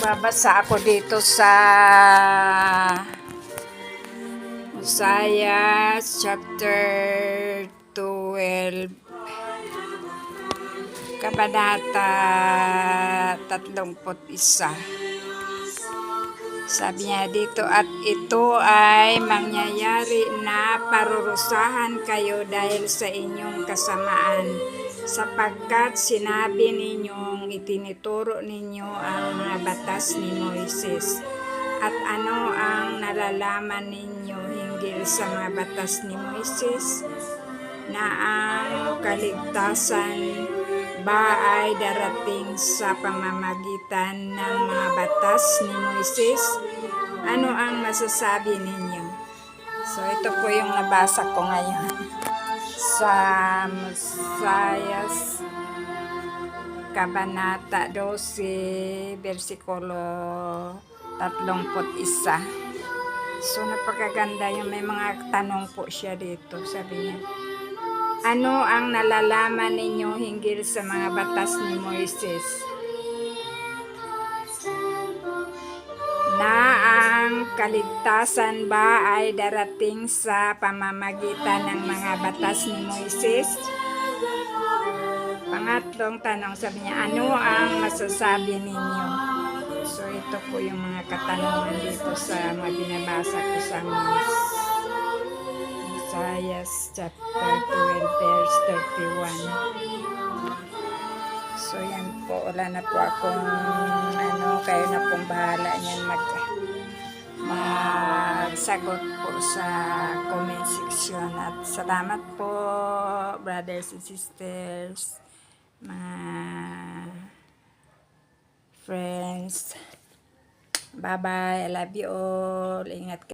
Magbabasa ako dito sa Hosea chapter 12, kabanata 31. Sabi niya dito, at ito ay mangyayari na parurusahan kayo dahil sa inyong kasamaan, sapagkat sinabi ninyong itinuturo ninyo ang mga batas ni Moises. At ano ang nalalaman ninyo hinggil sa mga batas ni Moises? Na ang kaligtasan ba ay darating sa pamamagitan ng mga batas ni Moises? Ano ang masasabi ninyo? So ito po yung nabasa ko ngayon sa Hosea kabanata 12 versikulo 31. So napakaganda yung may mga tanong po siya dito. Sabi niya, ano ang nalalaman ninyo hinggil sa mga batas ni Moises? Na ang kaligtasan ba ay darating sa pamamagitan ng mga batas ni Moises? Pangatlong tanong, sabi niya, ano ang masasabi ninyo? So ito po yung mga katanungan dito sa mga binabasa ko sa Hosea chapter 12 verse 31. So yan po, wala na po akong kayo na pong bahala niyan magsagot po sa comment section. At salamat po, brothers and sisters, mga friends. Bye bye, I love you all, ingat kayo.